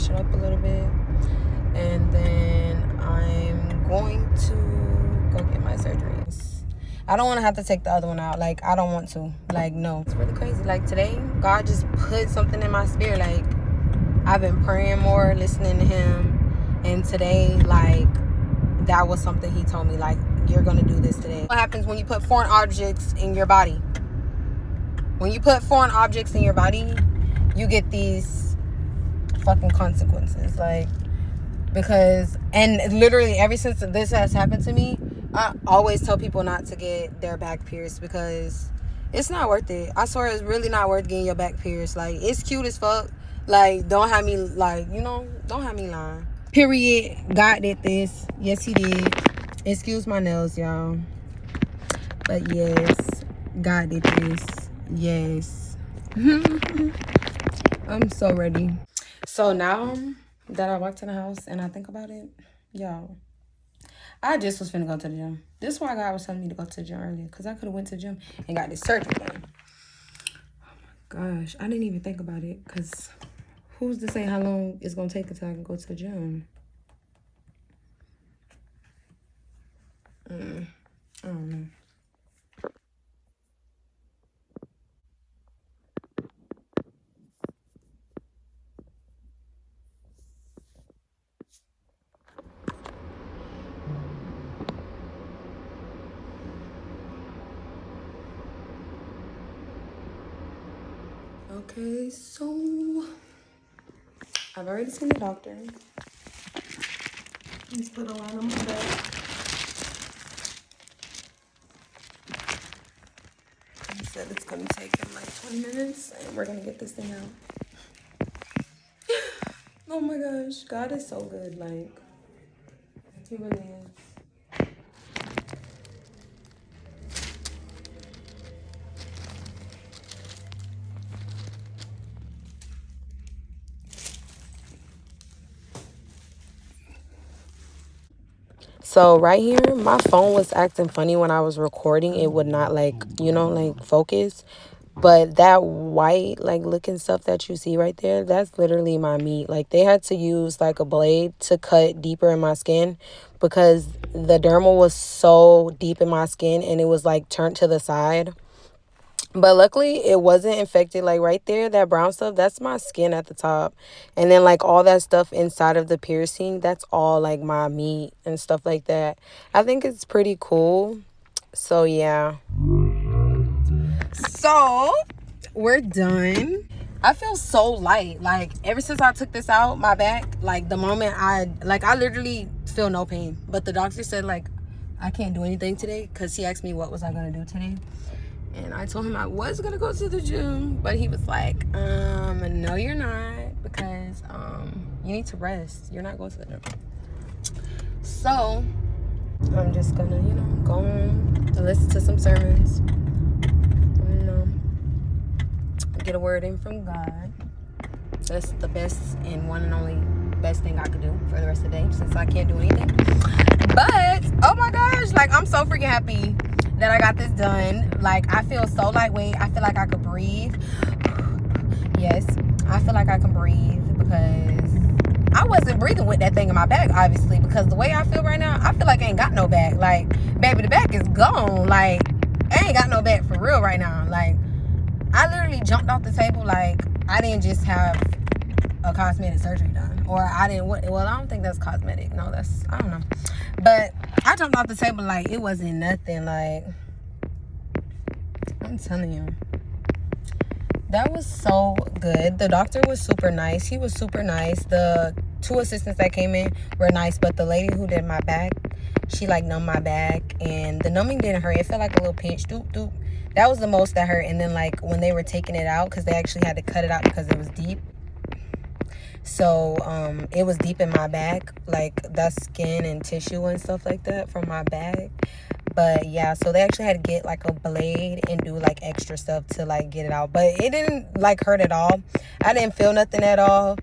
freshen up a little bit, and then I'm going to go get my surgery. I don't want to have to take the other one out. Like, I don't want to. Like, no. It's really crazy. Like, today, God just put something in my spirit. Like, I've been praying more, listening to him. And today, like, that was something he told me. Like, you're going to do this today. What happens when you put foreign objects in your body? When you put foreign objects in your body, you get these fucking consequences. Like, because, and literally ever since this has happened to me, I always tell people not to get their back pierced because it's not worth it. I swear it's really not worth getting your back pierced. Like, it's cute as fuck. Like, don't have me, like, you know, don't have me lying. Period. God did this. Yes, he did. Excuse my nails, y'all. But yes, God did this. Yes. I'm so ready. So now that I walked in the house and I think about it, y'all, I just was finna go to the gym. This is why God was telling me to go to the gym earlier, because I could have went to the gym and got this surgery done. Oh my gosh, I didn't even think about it, because who's to say how long it's going to take until I can go to the gym? I don't know. Okay, so I've already seen the doctor. He's put a line on my back. He said it's gonna take him like 20 minutes and we're gonna get this thing out. Oh my gosh, God is so good, like, he really is. So right here, my phone was acting funny when I was recording. It would not, like, you know, like, focus. But that white, like, looking stuff that you see right there, that's literally my meat. Like, they had to use, like, a blade to cut deeper in my skin because the dermal was so deep in my skin and it was, like, turned to the side. But luckily, it wasn't infected. Like, right there, that brown stuff, that's my skin at the top. And then, like, all that stuff inside of the piercing, that's all, like, my meat and stuff like that. I think it's pretty cool. So, yeah. So, we're done. I feel so light. Like, ever since I took this out, my back, like, the moment I literally feel no pain. But the doctor said, like, I can't do anything today because he asked me what was I going to do today. And I told him I was going to go to the gym. But he was like, no, you're not. Because you need to rest. You're not going to the gym. So, I'm just going to, you know, go home and listen to some sermons. You know, get a word in from God. That's the best and one and only best thing I could do for the rest of the day since I can't do anything. But, oh my gosh, like, I'm so freaking happy that I got this done. Like, I feel so lightweight. I feel like I could breathe. Yes, I feel like I can breathe because I wasn't breathing with that thing in my back, obviously, because the way I feel right now, I feel like I ain't got no back. Like, baby, the back is gone. Like, I ain't got no back for real right now. Like, I literally jumped off the table. Like, I didn't just have a cosmetic surgery done, or I didn't, well, I don't think that's cosmetic. No, that's, I don't know. But I jumped off the table like it wasn't nothing. Like, I'm telling you, that was so good. The doctor was super nice. He was super nice. The 2 assistants that came in were nice, but the lady who did my back, she like numbed my back, and the numbing didn't hurt. It felt like a little pinch. Doop doop. That was the most that hurt. And then, like, when they were taking it out, because they actually had to cut it out because it was deep. So it was deep in my back, like that skin and tissue and stuff like that from my back. But yeah, so they actually had to get like a blade and do like extra stuff to like get it out. But it didn't like hurt at all. I didn't feel nothing at all.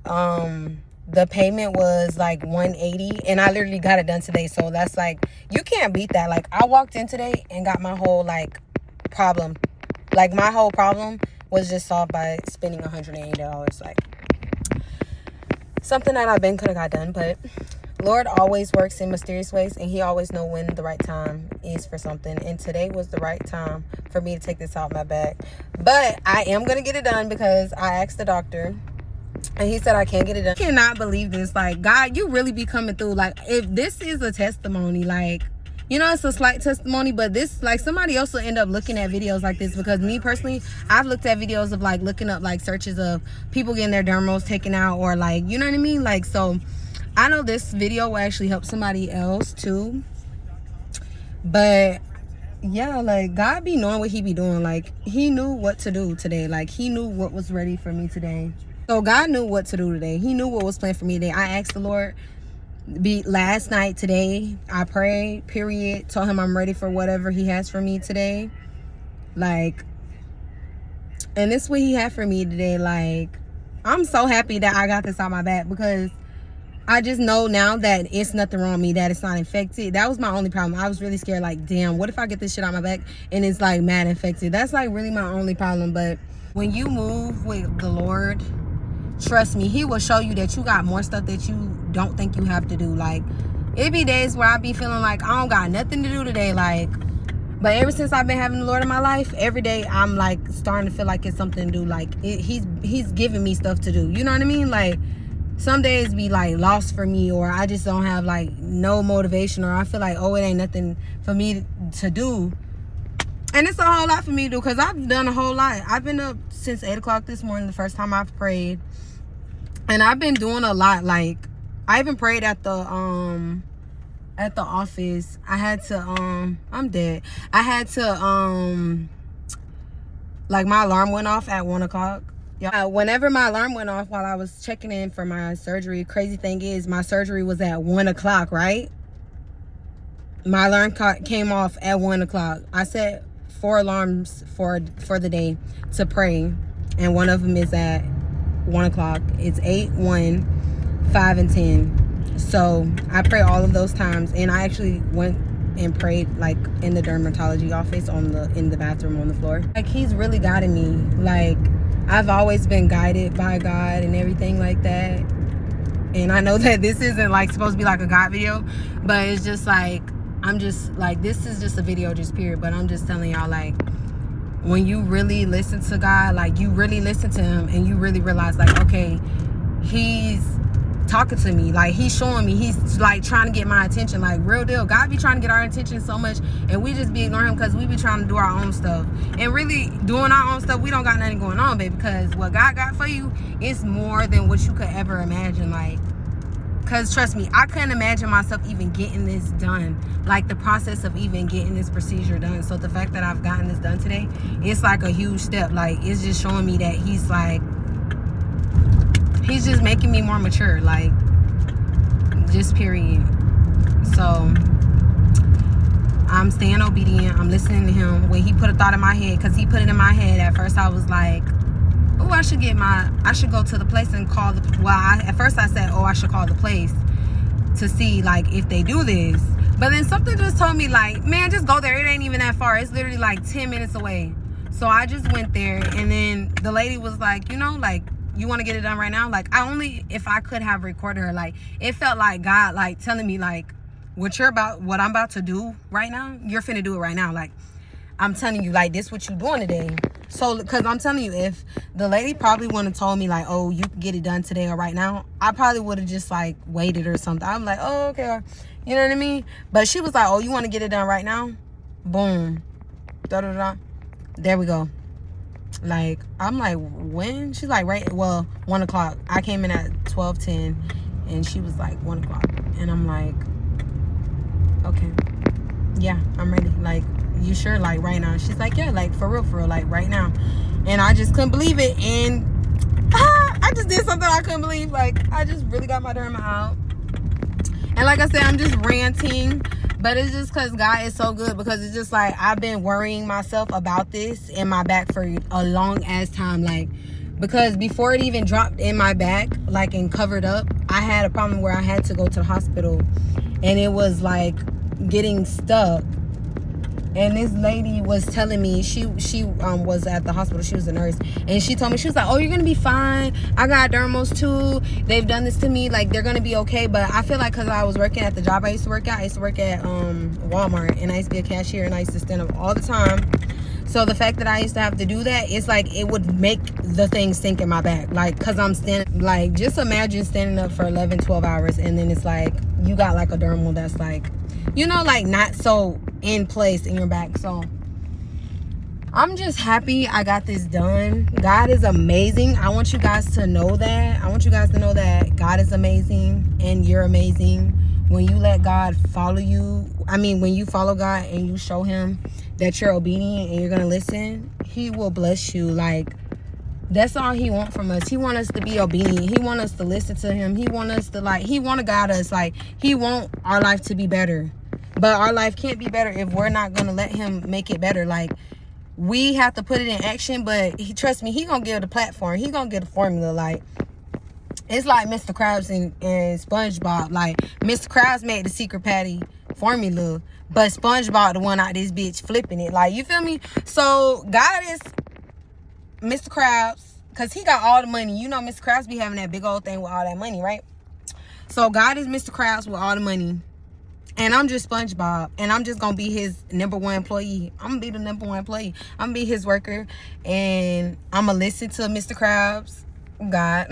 The payment was like $180, and I literally got it done today. So that's like, you can't beat that. Like, I walked in today and got my whole like problem. Like, my whole problem was just solved by spending $180. Like, something that I've been could have got done, but Lord always works in mysterious ways, and he always know when the right time is for something. And today was the right time for me to take this out my back. But I am going to get it done because I asked the doctor, and he said I can't get it done. I cannot believe this. Like, God, you really be coming through. Like, if this is a testimony, like, you know, it's a slight testimony, but this, like, somebody else will end up looking at videos like this, because me personally, I've looked at videos of, like, looking up, like, searches of people getting their dermals taken out, or, like, you know what I mean? Like, so I know this video will actually help somebody else too. But yeah, like, God be knowing what he be doing. Like, he knew what to do today. Like, he knew what was ready for me today. So God knew what to do today. He knew what was planned for me today. I asked the Lord last night, today. I prayed, period. Told him I'm ready for whatever he has for me today. Like, and this is what he had for me today. Like, I'm so happy that I got this out my back, because I just know now that it's nothing wrong with me, that it's not infected. That was my only problem. I was really scared, like, damn, what if I get this shit out my back and it's, like, mad infected? That's, like, really my only problem. But when you move with the Lord, trust me, he will show you that you got more stuff that you don't think you have to do. Like, it be days where I be feeling like I don't got nothing to do today, like, but ever since I've been having the Lord in my life, every day I'm, like, starting to feel like it's something to do. Like, he's giving me stuff to do. You know what I mean? Like, some days be, like, lost for me, or I just don't have, like, no motivation, or I feel like, oh, it ain't nothing for me to do. And it's a whole lot for me to do, because I've done a whole lot. I've been up since 8 o'clock this morning, the first time I've prayed. And I've been doing a lot. Like, I even prayed at the office. I had to, I'm dead. I had to, like, my alarm went off at 1 o'clock. Yeah, whenever my alarm went off while I was checking in for my surgery, crazy thing is my surgery was at 1 o'clock, right? My alarm came off at 1 o'clock. I set 4 alarms for the day to pray, and one of them is at 1 o'clock. It's 8, 1, 5, and 10. So I pray all of those times, and I actually went and prayed, like, in the dermatology office in the bathroom on the floor. Like, he's really guiding me. Like, I've always been guided by God and everything like that. And I know that this isn't, like, supposed to be like a God video, but it's just like, I'm just like, this is just a video, just period. But I'm just telling y'all, like, when you really listen to God, like, you really listen to him, and you really realize, like, okay, he's talking to me, like, he's showing me, he's, like, trying to get my attention. Like, real deal, God be trying to get our attention so much, and we just be ignoring him because we be trying to do our own stuff. And really doing our own stuff, we don't got nothing going on, baby, because what God got for you is more than what you could ever imagine. Like, because trust me, I couldn't imagine myself even getting this done, like, the process of even getting this procedure done. So the fact that I've gotten this done today, it's like a huge step. Like, it's just showing me that he's, like, he's just making me more mature, like, just period. So I'm staying obedient. I'm listening to him. When he put a thought in my head, because he put it in my head, at first I was like, oh, I should go to the place and call at first I said, oh, I should call the place to see, like, if they do this. But then something just told me, like, man, just go there. It ain't even that far. It's literally like 10 minutes away. So I just went there, and then the lady was like, you know, like, you want to get it done right now? Like, if I could have recorded her, like, it felt like God, like, telling me, like, what I'm about to do right now, you're finna do it right now. Like, I'm telling you, like, this what you doing today. So, because I'm telling you, if the lady probably wouldn't have told me, like, oh, you can get it done today or right now, I probably would have just, like, waited or something. I'm like, oh, okay. You know what I mean? But she was like, oh, you want to get it done right now? Boom. Da-da-da. There we go. Like, I'm like, when? She's like, 1 o'clock. I came in at 12:10, and she was like, 1 o'clock. And I'm like, okay. Yeah, I'm ready. Like, you sure? Like, right now? She's like, yeah, like, for real, like, right now. And I just couldn't believe it. And I just did something I couldn't believe. Like, I just really got my derma out. And like I said, I'm just ranting. But it's just because God is so good. Because it's just like, I've been worrying myself about this in my back for a long ass time. Like, because before it even dropped in my back, like, and covered up, I had a problem where I had to go to the hospital. And it was like getting stuck. And this lady was telling me, she was at the hospital. She was a nurse, and she told me, she was like, oh, you're gonna be fine. I got dermals too. They've done this to me, like they're gonna be okay. But I feel like because I was working at the job I used to work at, Walmart, and I used to be a cashier, and I used to stand up all the time. So the fact that I used to have to do that, it's like it would make the thing sink in my back. Like, because I'm standing, like, just imagine standing up for 11, 12 hours, and then it's like you got like a dermal that's like, you know, like not so in place in your back. So I'm just happy I got this done. God is amazing. I want you guys to know that. I want you guys to know that God is amazing and you're amazing. When you let God follow you, when you follow God and you show him that you're obedient and you're going to listen, he will bless you. Like, that's all he wants from us. He want us to be obedient. He want us to listen to him. He want us to, like, he want to guide us. Like, he want our life to be better. But our life can't be better if we're not going to let him make it better. Like, we have to put it in action, but trust me, he going to give the platform. He going to give the formula. Like, it's like Mr. Krabs and SpongeBob. Like, Mr. Krabs made the secret patty formula, but SpongeBob the one out this bitch flipping it. Like, you feel me? So, God is Mr. Krabs, because he got all the money. You know Mr. Krabs be having that big old thing with all that money, right? So, God is Mr. Krabs with all the money. And I'm just SpongeBob. And I'm just going to be his number one employee. I'm going to be the number one employee. I'm going to be his worker. And I'm going to listen to Mr. Krabs. God.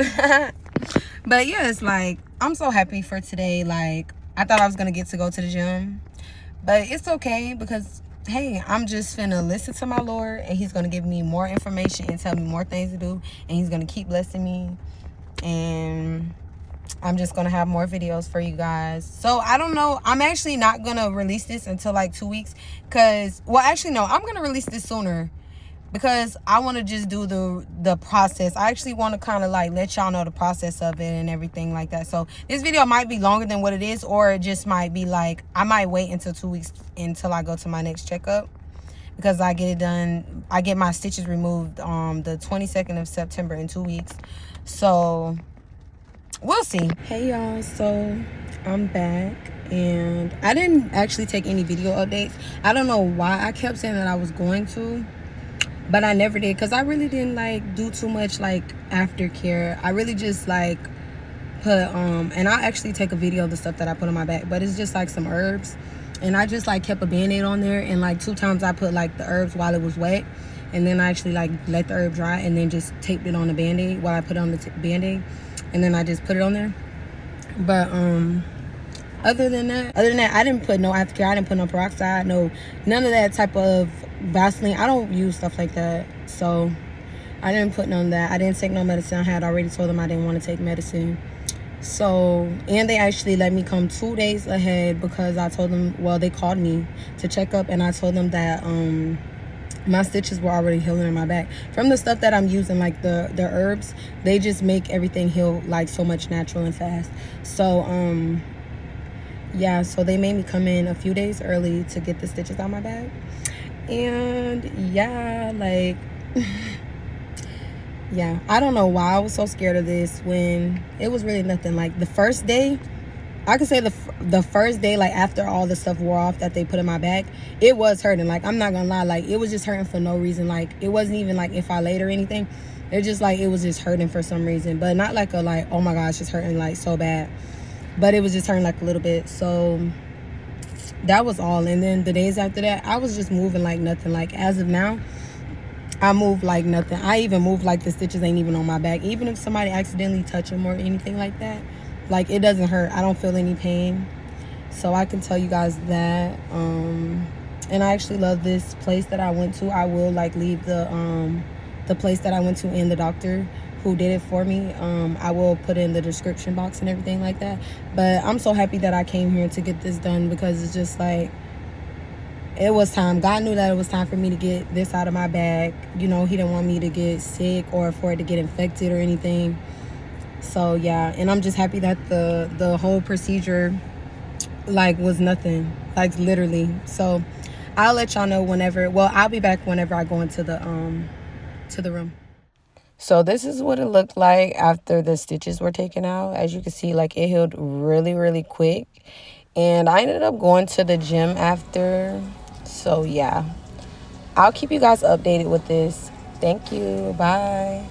But yeah, it's like, I'm so happy for today. Like, I thought I was going to get to go to the gym. But it's okay because, hey, I'm just finna listen to my Lord. And he's going to give me more information and tell me more things to do. And he's going to keep blessing me. And I'm just going to have more videos for you guys. So, I don't know. I'm actually not going to release this until like 2 weeks. Because, well, actually, no. I'm going to release this sooner. Because I want to just do the process. I actually want to kind of like let y'all know the process of it and everything like that. So this video might be longer than what it is, or it just might be like, I might wait until 2 weeks until I go to my next checkup, because I get it done. I get my stitches removed the 22nd of September in 2 weeks. So we'll see. Hey y'all, so I'm back. And I didn't actually take any video updates. I don't know why I kept saying that I was going to, but I never did, because I really didn't like do too much like aftercare. I really just like put and I'll actually take a video of the stuff that I put on my back, but it's just like some herbs, and I just like kept a band-aid on there, and like 2 times I put like the herbs while it was wet, and then I actually like let the herb dry and then just taped it on the band-aid while I put it on the band-aid, and then I just put it on there. But other than that, I didn't put no aftercare. I didn't put no peroxide, none of that type of Vaseline. I don't use stuff like that. So I didn't put none of that. I didn't take no medicine. I had already told them I didn't want to take medicine. So, and they actually let me come 2 days ahead, because I told them, well, they called me to check up, and I told them that my stitches were already healing in my back from the stuff that I'm using, like the herbs. They just make everything heal like so much natural and fast. So yeah, so they made me come in a few days early to get the stitches out my back. And yeah, like yeah, I don't know why I was so scared of this when it was really nothing. Like the first day, I could say the first day, like after all the stuff wore off that they put in my back, it was hurting. Like, I'm not gonna lie, like it was just hurting for no reason. Like, it wasn't even like if I laid or anything. It's just like it was just hurting for some reason, but not like a like, oh my gosh, it's hurting like so bad. But it was just hurting like a little bit. So that was all. And then the days after that, I was just moving like nothing. Like, as of now, I move like nothing. I even move like the stitches ain't even on my back. Even if somebody accidentally touch them or anything like that, like, it doesn't hurt. I don't feel any pain. So I can tell you guys that. And I actually love this place that I went to. I will like leave the place that I went to and the doctor who did it for me. I will put in the description box and everything like that. But I'm so happy that I came here to get this done, because it's just like, it was time. God knew that it was time for me to get this out of my bag. You know, he didn't want me to get sick or for it to get infected or anything. So yeah, and I'm just happy that the whole procedure like was nothing, like literally. So I'll let y'all know whenever, well, I'll be back whenever I go into the room. So this is what it looked like after the stitches were taken out. As you can see, like, it healed really, really quick. And I ended up going to the gym after. So yeah, I'll keep you guys updated with this. Thank you. Bye.